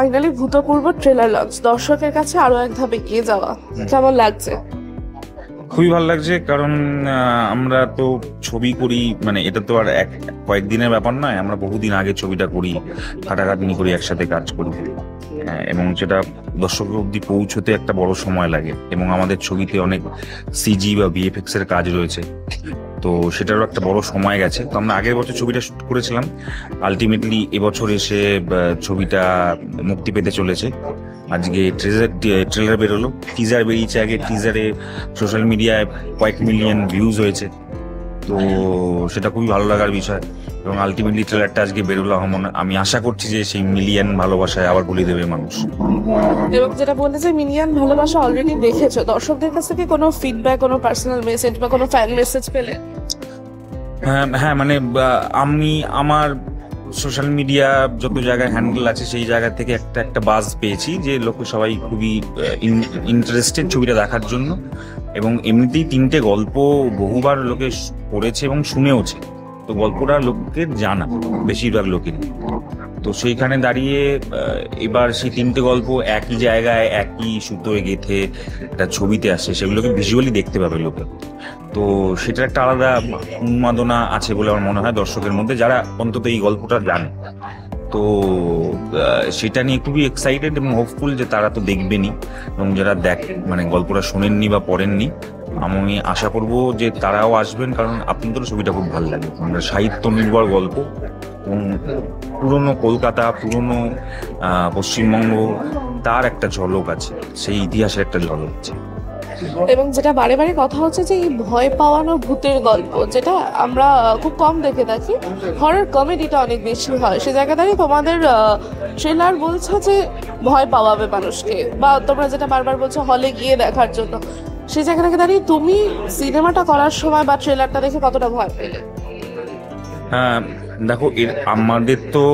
Finally ভূতপূর্ব trailer launch, দর্শকের কাছে আরো এক ধাপ এগিয়ে যাওয়া, কেমন লাগছে? খুবই ভালো লাগছে, কারণ আমরা তো ছবি করি, মানে এটা তো আর কয়েকদিনের ব্যাপার নয়। আমরা বহুদিন আগে ছবিটা করি, খাটাখাটনি করি, একসাথে কাজ করি, এবং সেটা দর্শকের অব্দি পৌঁছতে একটা বড় সময় লাগে। এবং আমাদের ছবিতে অনেক সিজি বা ভিএফএক্স এর কাজ রয়েছে, তো সেটারও একটা বড় সময় গেছে। তো আমরা আগের বছর ছবিটা শুট করেছিলাম, আলটিমেটলি এবছর এসে ছবিটা মুক্তি পেতে চলেছে। আজকে ট্রেলার বেরোলো, টিজার বেরিয়েছে। আগে টিজারে সোশ্যাল মিডিয়ায় কয়েক মিলিয়ন ভিউজ হয়েছে, তো সেটা খুবই ভালো লাগার বিষয়। এবং আলটিমেটলি ট্রেলারটা আজকে বেরোলো, আমি আশা করছি যে সেই মিলিয়ন ভালোবাসায় আবার বলি দেবে মানুষ। এবং যেটা বললে যে মিলিয়ন ভালোবাসা অলরেডি দেখেছো, দর্শকদের কাছ থেকে কোনো ফিডব্যাক, কোনো পার্সোনাল মেসেজ বা কোনো ফ্যান মেসেজ পেলে? হ্যাঁ, মানে আমি আমার সোশ্যাল মিডিয়া যত জায়গায় হ্যান্ডেল আছে সেই জায়গা থেকে একটা বাজ পেয়েছি যে লোক সবাই খুবই ইন্টারেস্টেড ছবিটা দেখার জন্য। এবং এমনিতেই 3টে গল্প বহুবার লোকে পড়েছে এবং শুনেওছে, তো গল্পটা লোকের জানা বেশিরভাগ লোকের। তো সেইখানে দাঁড়িয়ে এবার সেই 3টে গল্প একই জায়গায় একই সুতোয় গেঁথে একটা ছবিতে আসে, সেগুলোকে ভিজুয়ালি দেখতে পাবে লোকে। তো সেটার একটা আলাদা উন্মাদনা আছে বলে আমার মনে হয় দর্শকের মধ্যে, যারা অন্তত এই গল্পটা জানে। তো সেটা নিয়ে খুবই এক্সাইটেড এবং হোপফুল যে তারা তো দেখবেনই, এবং যারা মানে গল্পটা শোনেননি বা পড়েননি, আমি আশা করব যে তারাও আসবেন, কারণ আপনাদেরও ছবিটা খুব ভালো লাগে। আমরা সাহিত্য নির্ভর গল্প, এবং পুরনো কলকাতা, পুরনো পশ্চিমবঙ্গ, তার একটা ঝলক আছে, সেই ইতিহাসের একটা ঝলক আছে। এবং যেটা বারে বারে কথা হচ্ছে যে এই ভয় পাওয়ানো ভূতের গল্প, যেটা আমরা খুব কম দেখে থাকি, হরর কমেডিটা অনেক বেশি হয়, সে জায়গা দাঁড়িয়ে তোমাদের ট্রেলার বলছে যে ভয় পাওয়াবে মানুষকে, বা তোমরা যেটা বারবার বলছো হলে গিয়ে দেখার জন্য, সেই জায়গা থেকে দাঁড়িয়ে তুমি সিনেমাটা করার সময় বা ট্রেলারটা দেখে কতটা ভয় পেলে? দেখো, আমাদের তো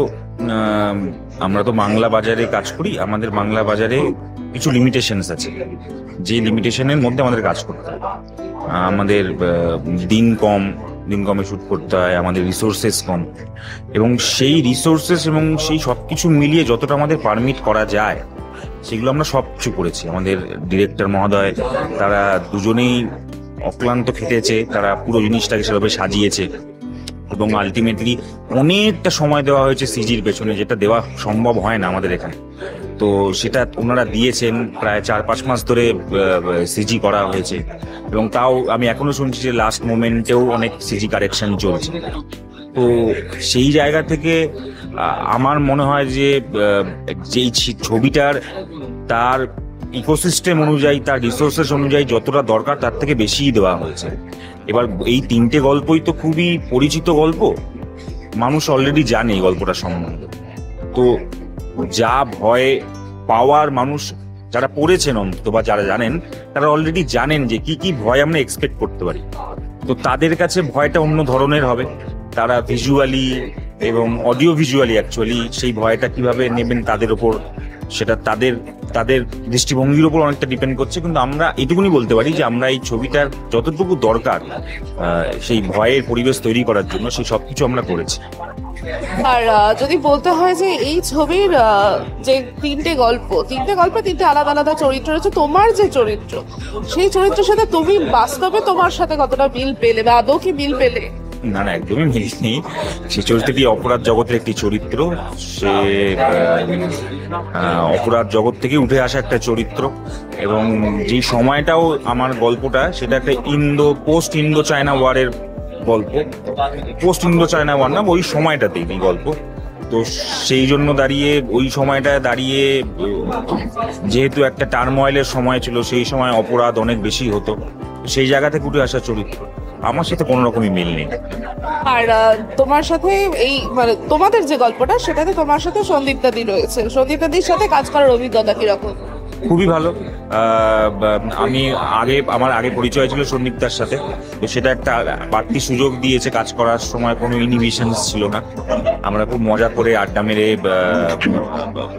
আমরা তো বাংলা বাজারে কাজ করি, আমাদের বাংলা বাজারে কিছু লিমিটেশনস আছে, যে লিমিটেশনের মধ্যে আমাদের কাজ করতে হয়। আমাদের দিন কমে শুট করতে হয়, আমাদের রিসোর্সেস কম, এবং সেই রিসোর্সেস এবং সেই সব কিছু মিলিয়ে যতটা আমাদের পারমিট করা যায় সেগুলো আমরা সব কিছু করেছি। আমাদের ডিরেক্টর মহোদয়, তারা দুজনেই অক্লান্ত খেটেছে, তারা পুরো জিনিসটাকে সেভাবে সাজিয়েছে, এবং আলটিমেটলি অনেকটা সময় দেওয়া হয়েছে সিজির পেছনে, যেটা দেওয়া সম্ভব হয় না আমাদের এখানে। তো সেটা ওনারা দিয়েছেন, প্রায় 4-5 মাস ধরে সিজি করা হয়েছে, এবং তাও আমি এখনো শুনছি যে লাস্ট মোমেন্টেও অনেক সিজি কারেকশন চলছে। তো সেই জায়গা থেকে আমার মনে হয় যে যেই ছবিটার তার ইকোসিস্টেম অনুযায়ী, তার রিসোর্সেস অনুযায়ী যতটা দরকার তার থেকে বেশিই দেওয়া হয়েছে। এবার এই 3টে গল্পই তো খুবই পরিচিত গল্প, মানুষ অলরেডি জানে এই গল্পটা সম্বন্ধে। তো যা ভয় পাওয়ার মানুষ যারা পড়েছেন অন্তত বা যারা জানেন, তারা অলরেডি জানেন যে কি কি ভয় আমরা এক্সপেক্ট করতে পারি। তো তাদের কাছে ভয়টা অন্য ধরনের হবে, তারা ভিজুয়ালি এবং অডিও ভিজুয়ালি অ্যাকচুয়ালি সেই ভয়টা কিভাবে নেবেন তাদের ওপর, সেটা তাদের তাদের দৃষ্টিভঙ্গির উপর অনেকটা ডিপেন্ড করছে। কিন্তু আমরা এটুকুনি বলতে পারি যে আমরা এই ছবিটার যতটুকু দরকার সেই ভয়ের পরিবেশ তৈরি করার জন্য, সেই সবকিছু আমরা করেছি। আর যদি বলতে হয় যে এই ছবির যে 3টে গল্প, 3টে আলাদা আলাদা চরিত্র রয়েছে, তোমার যে চরিত্র, সেই চরিত্রের সাথে তুমি বাস্তবে তোমার সাথে কতটা মিল পেলে, বা আদৌ কি মিল পেলে? না, একদমই মিলিনি। সেই চরিত্রটি অপরাধ জগতের একটি চরিত্র, সে অপরাধ জগৎ থেকে উঠে আসা একটা চরিত্র, এবং যে সময়টাও আমার গল্পটা, সেটা একটা পোস্ট ইন্দো চায়না ওয়ারের গল্প। পোস্ট ইন্দো চায়না ওয়ার না, ওই সময়টাতেই এই গল্প। তো সেই জন্য দাঁড়িয়ে ওই সময়টায় দাঁড়িয়ে যেহেতু একটা টার্ময়েলের সময় ছিল, সেই সময় অপরাধ অনেক বেশি হতো, সেই জায়গা থেকে উঠে আসা চরিত্র, আমার সাথে কোনো রকমই মিল নেই। আর তোমার সাথে এই মানে তোমাদের যে গল্পটা, সেটাতে তোমার সাথে সন্দীপদাদি রয়েছে, সন্দীপদাদির সাথে কাজ করার অভিজ্ঞতা কিরকম? খুবই ভালো। আমার আগে পরিচয় ছিল সন্দীপদার সাথে, তো সেটা একটা বাড়তি সুযোগ দিয়েছে। কাজ করার সময় কোনো ইনহিবিশনস ছিল না, আমরা খুব মজা করে আড্ডা মেরে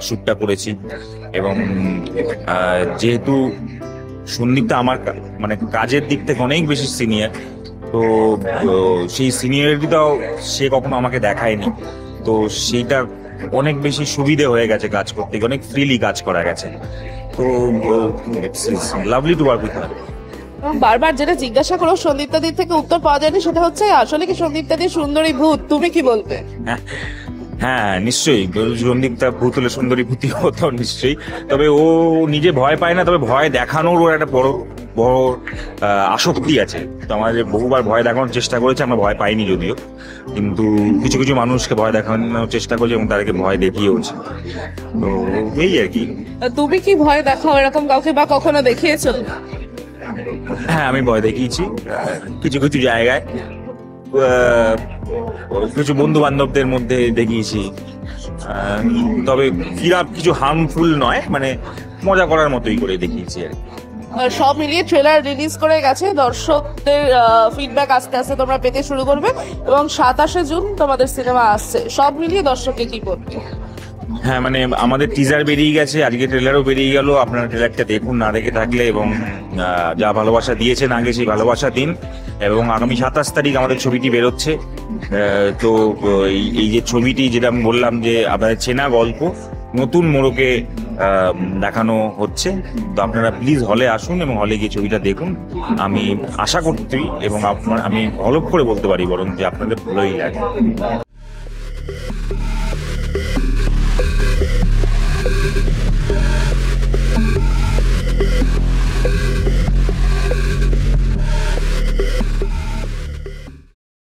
শ্যুটটা করেছি। এবং যেহেতু সন্দীপদা আমার মানে কাজের দিক থেকে অনেক বেশি সিনিয়র, তো সেই সিনিয়রিটিটাও সে কখনো আমাকে দেখায়নি, তো সেইটা অনেক বেশি সুবিধে হয়ে গেছে কাজ করতে গিয়ে, অনেক ফ্রিলি কাজ করা গেছে। তো it's lovely to work with her. বারবার যেটা জিজ্ঞাসা করো সন্দীপ্তাদির থেকে উত্তর পাওয়া যায়নি, সেটা হচ্ছে আসলে কি সন্দীপ্তাদি সুন্দরী ভূত? তুমি কি বলবে? হ্যাঁ নিশ্চয়ই, সন্দীপটা ভূত হলে সুন্দরী ভূতি হতো নিশ্চয়ই। তবে ও নিজে ভয় পায় না, তবে ভয় দেখানোর ওর একটা বড় বড় আসক্তি আছে। তো আমাদের বহুবার ভয় দেখানোর চেষ্টা করেছে, আমরা ভয় পাইনি যদিও, কিন্তু কিছু কিছু মানুষকে ভয় দেখানোর চেষ্টা করছে এবং তাদেরকে ভয় দেখিয়েওছে। তো এই আর কি। তুমি কি ভয় দেখাও এরকম কাউকে, বা কখনো দেখিয়েছো? হ্যাঁ আমি ভয় দেখিয়েছি কিছু কিছু জায়গায়, কিছু বন্ধু বান্ধবদের মধ্যে দেখিয়েছি। তবে কিরাপ কিছু হার্মফুল নয়, মানে মজা করার মতোই করে দেখিয়েছি আর কি। সব মিলিয়ে ট্রেলার রিলিজ করে গেছে, দর্শকদের ফিডব্যাক আস্তে আস্তে তোমরা পেতে শুরু করবে এবং 27শে জুন তোমাদের সিনেমা আসছে। সব মিলিয়ে দর্শককে কি বলবে? হ্যাঁ মানে আমাদের টিজার বেরিয়ে গেছে, আজকে ট্রেলারও বেরিয়ে গেল। আপনারা ট্রেলারটা দেখুন না দেখে থাকলে, এবং যা ভালোবাসা দিয়েছেন আগে সেই ভালোবাসা দিন। এবং আগামী 27 তারিখ আমাদের ছবিটি বেরোচ্ছে। তো এই যে ছবিটি, যেটা আমি বললাম যে আপনাদের চেনা গল্প নতুন মোড়কে দেখানো হচ্ছে, তো আপনারা প্লিজ হলে আসুন এবং হলে গিয়ে ছবিটা দেখুন। আমি আশা করছি এবং আমি হলফ করে বলতে পারি বরং যে আপনাদের ভালোই লাগে।